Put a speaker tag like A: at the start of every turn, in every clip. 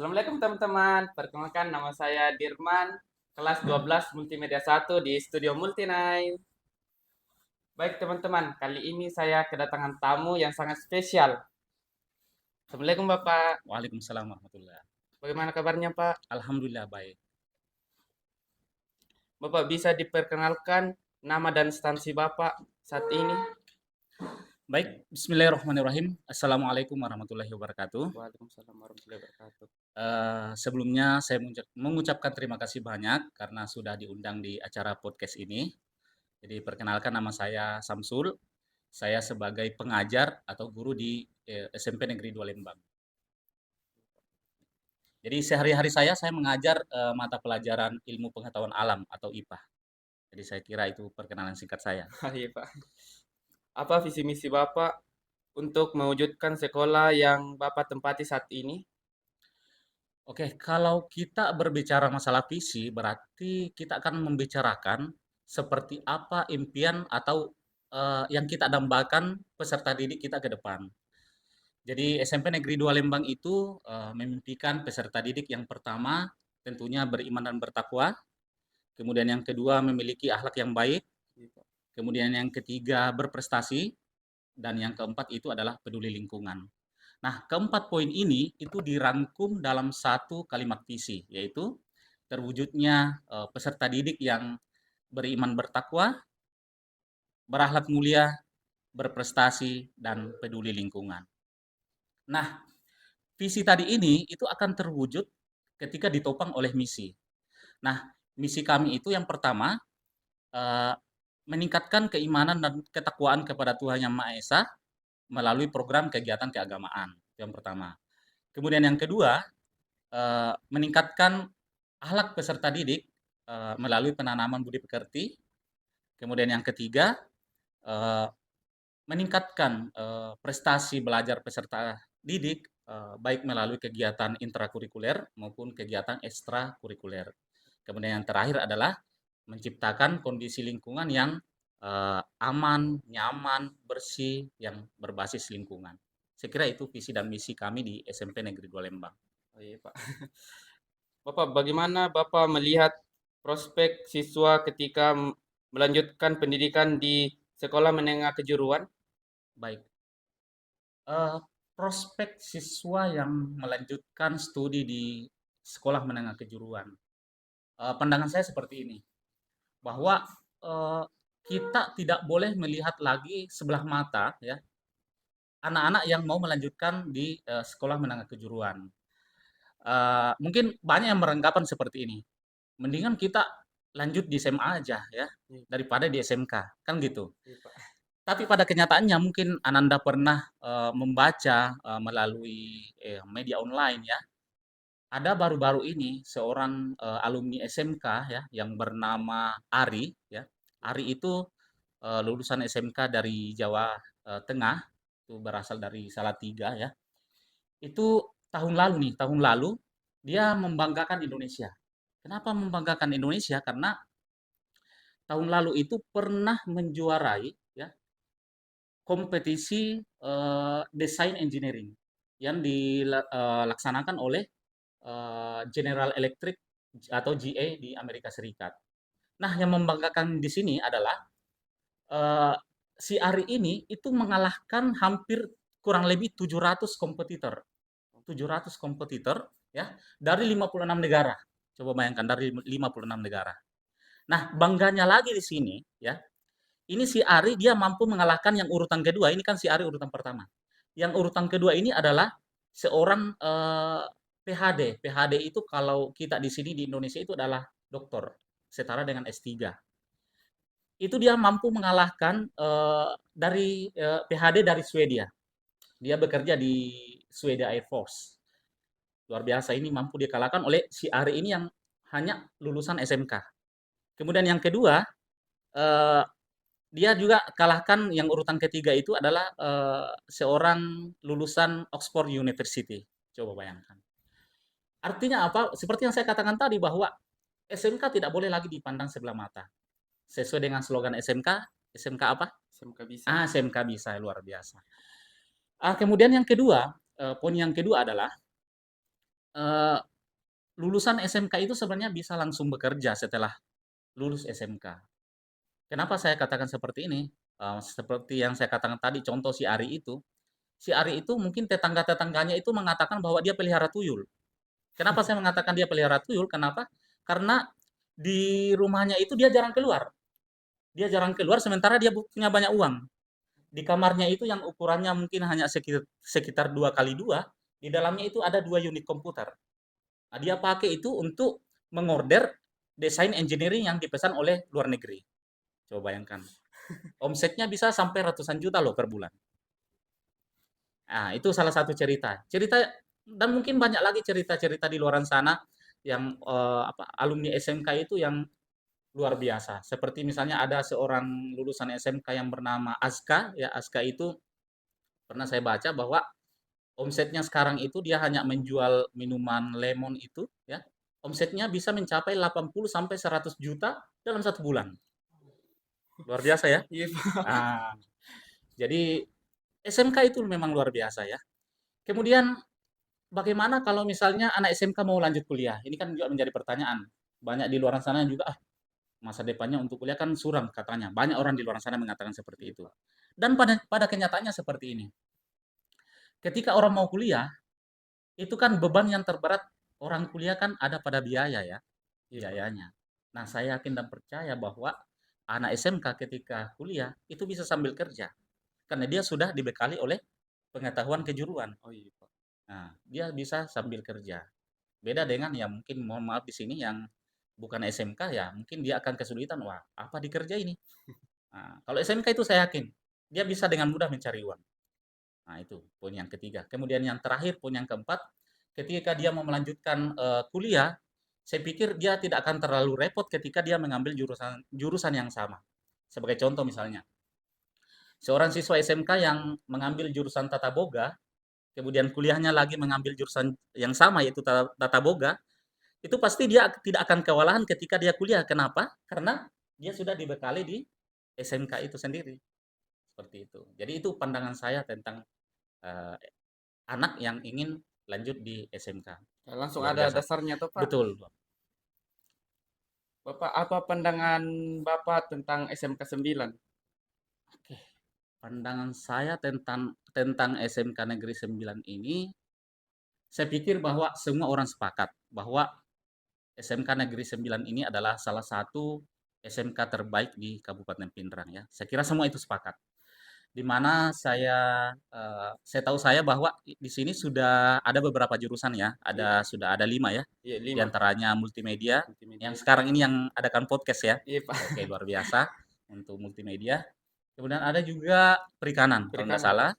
A: Assalamualaikum teman-teman. Perkenalkan nama saya Dirman, kelas 12 Multimedia 1 di Studio Multinine. Baik teman-teman, kali ini saya kedatangan tamu yang sangat spesial. Assalamualaikum Bapak.
B: Waalaikumsalam warahmatullah.
A: Bagaimana kabarnya Pak?
B: Alhamdulillah baik.
A: Bapak bisa diperkenalkan nama dan instansi Bapak saat ini?
B: Baik, bismillahirrahmanirrahim. Assalamualaikum warahmatullahi wabarakatuh.
A: Waalaikumsalam warahmatullahi wabarakatuh.
B: Sebelumnya saya mengucapkan terima kasih banyak karena sudah diundang di acara podcast ini. Jadi perkenalkan nama saya Samsul. Saya sebagai pengajar atau guru di SMP Negeri 2 Lembang. Jadi sehari-hari saya mengajar mata pelajaran ilmu pengetahuan alam atau IPA. Jadi saya kira itu perkenalan singkat saya.
A: Iya Pak. Apa visi misi Bapak untuk mewujudkan sekolah yang Bapak tempati saat ini?
B: Oke, kalau kita berbicara masalah visi, berarti kita akan membicarakan seperti apa impian atau yang kita dambakan peserta didik kita ke depan. Jadi SMP Negeri 2 Lembang itu memimpikan peserta didik yang pertama tentunya beriman dan bertakwa, kemudian yang kedua memiliki akhlak yang baik,
A: Iya, Pak.
B: kemudian yang ketiga berprestasi, dan yang keempat itu adalah peduli lingkungan. Nah, keempat poin ini itu dirangkum dalam satu kalimat visi, yaitu terwujudnya peserta didik yang beriman bertakwa, berakhlak mulia, berprestasi, dan peduli lingkungan. Nah, visi tadi ini itu akan terwujud ketika ditopang oleh misi. Nah, misi kami itu yang pertama, eh, meningkatkan keimanan dan ketakwaan kepada Tuhan Yang Maha Esa melalui program kegiatan keagamaan. Itu yang pertama. Kemudian yang kedua, meningkatkan akhlak peserta didik melalui penanaman budi pekerti. Kemudian yang ketiga, eh, meningkatkan prestasi belajar peserta didik baik melalui kegiatan intrakurikuler maupun kegiatan ekstrakurikuler. Kemudian yang terakhir adalah menciptakan kondisi lingkungan yang aman, nyaman, bersih, yang berbasis lingkungan. Saya kira itu visi dan misi kami di SMP Negeri 2 Lembang.
A: Oh iya Pak. Bapak, bagaimana Bapak melihat prospek siswa ketika melanjutkan pendidikan di sekolah menengah kejuruan?
B: Baik, eh, prospek siswa yang melanjutkan studi di sekolah menengah kejuruan. Pandangan saya seperti ini, bahwa eh, kita tidak boleh melihat lagi sebelah mata ya anak-anak yang mau melanjutkan di sekolah menengah kejuruan. Mungkin banyak yang beranggapan seperti ini. Mendingan kita lanjut di SMA aja ya
A: Iya,
B: daripada di SMK, kan gitu.
A: iya, Pak.
B: Tapi pada kenyataannya mungkin Ananda pernah membaca melalui media online ya. Ada baru-baru ini seorang alumni SMK ya yang bernama Ari ya. Ari itu lulusan SMK dari Jawa Tengah, itu berasal dari Salatiga ya. Itu tahun lalu dia membanggakan Indonesia. Kenapa membanggakan Indonesia? Karena tahun lalu itu pernah menjuarai ya kompetisi desain engineering yang dilaksanakan oleh General Electric atau GE di Amerika Serikat. Nah, yang membanggakan di sini adalah eh, si Ari ini itu mengalahkan hampir kurang lebih 700 kompetitor. 700 kompetitor ya dari 56 negara. Coba bayangkan dari 56 negara. Nah, bangganya lagi di sini ya. Ini si Ari dia mampu mengalahkan yang urutan kedua. Ini kan si Ari urutan pertama. Yang urutan kedua ini adalah seorang PhD. PhD itu kalau kita di sini di Indonesia itu adalah doktor, setara dengan S3. Itu dia mampu mengalahkan dari PhD dari Swedia. Dia bekerja di Swedia Air Force. Luar biasa ini mampu dikalahkan oleh si Ari ini yang hanya lulusan SMK. Kemudian yang kedua, eh, dia juga kalahkan yang urutan ketiga itu adalah seorang lulusan Oxford University. Coba bayangkan. Artinya apa? Seperti yang saya katakan tadi bahwa SMK tidak boleh lagi dipandang sebelah mata. Sesuai dengan slogan SMK, SMK apa?
A: SMK bisa.
B: Ah, SMK bisa luar biasa. Kemudian yang kedua, poin yang kedua adalah eee, lulusan SMK itu sebenarnya bisa langsung bekerja setelah lulus SMK. Kenapa saya katakan seperti ini? Seperti yang saya katakan tadi, contoh si Ari itu mungkin tetangga-tetangganya itu mengatakan bahwa dia pelihara tuyul. Kenapa saya mengatakan dia pelihara tuyul? Kenapa? Karena di rumahnya itu dia jarang keluar. Dia jarang keluar sementara dia punya banyak uang. Di kamarnya itu yang ukurannya mungkin hanya sekitar 2 kali 2, di dalamnya itu ada 2 unit komputer. Nah, dia pakai itu untuk mengorder desain engineering yang dipesan oleh luar negeri. Coba bayangkan. Omsetnya bisa sampai ratusan juta loh per bulan. Nah, itu salah satu cerita. Cerita dan mungkin banyak lagi cerita-cerita di luaran sana yang alumni SMK itu yang luar biasa. Seperti misalnya ada seorang lulusan SMK yang bernama Aska, ya Aska itu pernah saya baca bahwa omsetnya sekarang itu dia hanya menjual minuman lemon itu, ya. Omsetnya bisa mencapai 80 sampai 100 juta dalam 1 bulan. Luar biasa ya.
A: Iya, Pak.
B: Nah, jadi SMK itu memang luar biasa ya. Kemudian bagaimana kalau misalnya anak SMK mau lanjut kuliah? Ini kan juga menjadi pertanyaan. Banyak di luar sana juga, masa depannya untuk kuliah kan suram katanya. Banyak orang di luar sana mengatakan seperti itu. Dan pada pada kenyataannya seperti ini. Ketika orang mau kuliah, itu kan beban yang terberat orang kuliah kan ada pada biaya ya,
A: Iya, Pak.
B: biayanya. Nah, saya yakin dan percaya bahwa anak SMK ketika kuliah itu bisa sambil kerja. Karena dia sudah dibekali oleh pengetahuan kejuruan.
A: Oh iya, Pak.
B: Nah, dia bisa sambil kerja. Beda dengan yang mungkin mohon maaf di sini yang bukan SMK ya, mungkin dia akan kesulitan, wah, apa dikerja ini? Nah, kalau SMK itu saya yakin dia bisa dengan mudah mencari uang. Nah, itu poin yang ketiga. Kemudian yang terakhir, poin yang keempat, ketika dia mau melanjutkan kuliah, saya pikir dia tidak akan terlalu repot ketika dia mengambil jurusan jurusan yang sama. Sebagai contoh misalnya, seorang siswa SMK yang mengambil jurusan tata boga, kemudian kuliahnya lagi mengambil jurusan yang sama yaitu tata boga, itu pasti dia tidak akan kewalahan ketika dia kuliah. Kenapa? Karena dia sudah dibekali di SMK itu sendiri. Seperti itu. Jadi itu pandangan saya tentang eh, anak yang ingin lanjut di SMK.
A: Ya, langsung
B: Luar
A: ada
B: biasa.
A: dasarnya tuh, Pak.
B: Betul.
A: Bapak, apa pandangan Bapak tentang SMK 9?
B: Oke. Pandangan saya tentang SMK Negeri 9 ini, saya pikir bahwa semua orang sepakat bahwa SMK Negeri 9 ini adalah salah satu SMK terbaik di Kabupaten Pindrang ya. Saya kira semua itu sepakat. Di mana saya tahu saya bahwa di sini sudah ada beberapa jurusan ya,
A: Iya,
B: sudah ada 5 ya,
A: iya,
B: di
A: 5, Pak.
B: antaranya multimedia, yang
A: Multimedia.
B: sekarang ini yang adakan podcast ya.
A: Iya, Pak.
B: Oke, luar biasa untuk multimedia. Kemudian ada juga perikanan, kalau nggak
A: Perikanan, Pak.
B: salah,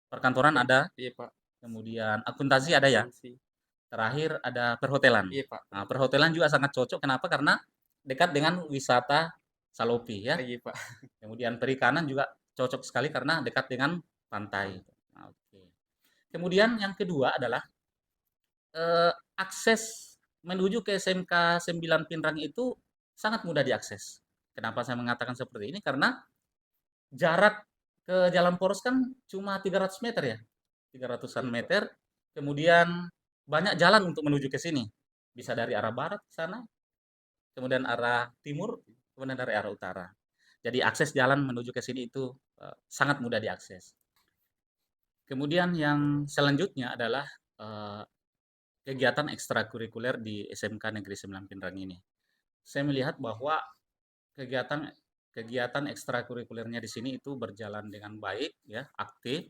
B: perkantoran ada,
A: Iya, Pak.
B: kemudian akuntansi ada ya,
A: Akuntansi.
B: terakhir ada perhotelan.
A: Iya, Pak.
B: Nah, perhotelan juga sangat cocok, kenapa? Karena dekat dengan wisata Salopi ya.
A: Iya, Pak.
B: Kemudian perikanan juga cocok sekali karena dekat dengan pantai. Nah, oke. Kemudian yang kedua adalah akses menuju ke SMK 9 Pinrang itu sangat mudah diakses. Kenapa saya mengatakan seperti ini? Karena jarak ke Jalan Poros kan cuma 300 meter ya, 300-an
A: Iya, Pak.
B: meter. Kemudian banyak jalan untuk menuju ke sini. Bisa dari arah barat ke sana, kemudian arah timur, kemudian dari arah utara. Jadi akses jalan menuju ke sini itu sangat mudah diakses. Kemudian yang selanjutnya adalah eh, kegiatan ekstrakurikuler di SMK Negeri 9 Pindrang ini. Saya melihat bahwa kegiatan kegiatan ekstrakurikulernya di sini itu berjalan dengan baik ya, aktif.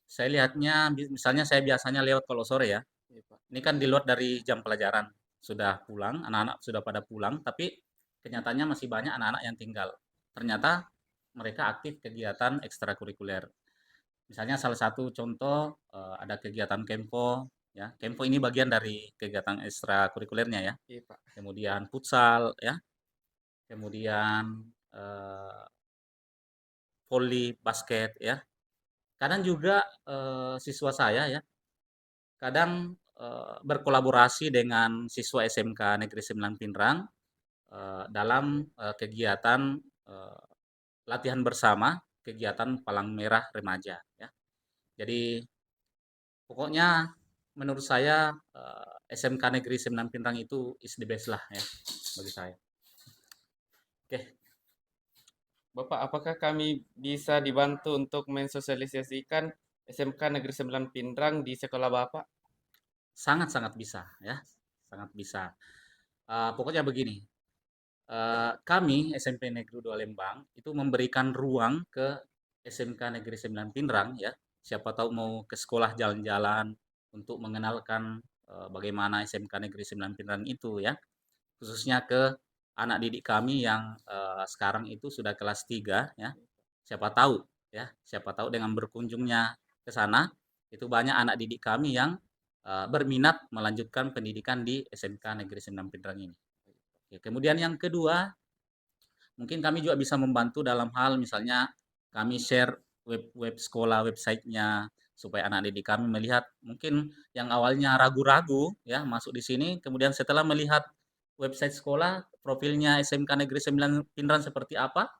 B: Saya lihatnya misalnya saya biasanya lewat kalau sore ya.
A: Iya, Pak.
B: Ini kan di luar dari jam pelajaran. Sudah pulang, anak-anak sudah pada pulang, tapi kenyataannya masih banyak anak-anak yang tinggal. Ternyata mereka aktif kegiatan ekstrakurikuler. Misalnya salah satu contoh ada kegiatan Kempo, ya. Kempo ini bagian dari kegiatan ekstrakurikulernya ya.
A: Iya, Pak.
B: Kemudian futsal ya, kemudian eh, voli basket ya. Kadang juga siswa saya ya, kadang berkolaborasi dengan siswa SMK Negeri 9 Pinrang dalam kegiatan eh, latihan bersama, kegiatan Palang Merah Remaja ya. Jadi pokoknya menurut saya SMK Negeri 9 Pinrang itu is the best lah ya bagi saya. Oke,
A: Bapak, apakah kami bisa dibantu untuk mensosialisasikan SMK Negeri 9 Pindrang di sekolah Bapak?
B: sangat-sangat bisa ya, sangat bisa. Pokoknya begini, kami SMP Negeri 2 Lembang itu memberikan ruang ke SMK Negeri 9 Pinrang ya. Siapa tahu mau ke sekolah jalan-jalan untuk mengenalkan bagaimana SMK Negeri 9 Pinrang itu ya. Khususnya ke anak didik kami yang sekarang itu sudah kelas 3 ya. Siapa tahu ya, siapa tahu dengan berkunjungnya ke sana itu banyak anak didik kami yang berminat melanjutkan pendidikan di SMK Negeri 9 Pinrang ini. Oke, kemudian yang kedua, mungkin kami juga bisa membantu dalam hal misalnya kami share web sekolah, websitenya supaya anak didik kami melihat mungkin yang awalnya ragu-ragu ya masuk di sini, kemudian setelah melihat website sekolah, profilnya SMK Negeri 9 Pinrang seperti apa,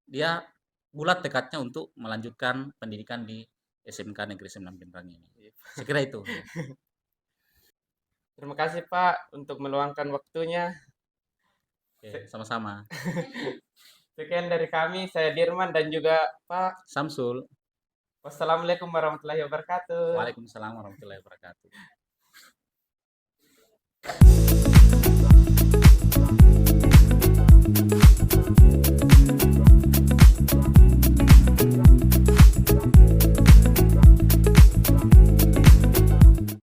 B: dia bulat tekadnya untuk melanjutkan pendidikan di SMK Negeri 9 Pinrang ini. Saya kira itu ya.
A: Terima kasih Pak untuk meluangkan waktunya.
B: Oke, sama-sama.
A: Sekian dari kami, saya Dirman dan juga Pak.
B: Samsul.
A: Wassalamualaikum warahmatullahi wabarakatuh.
B: Waalaikumsalam warahmatullahi wabarakatuh.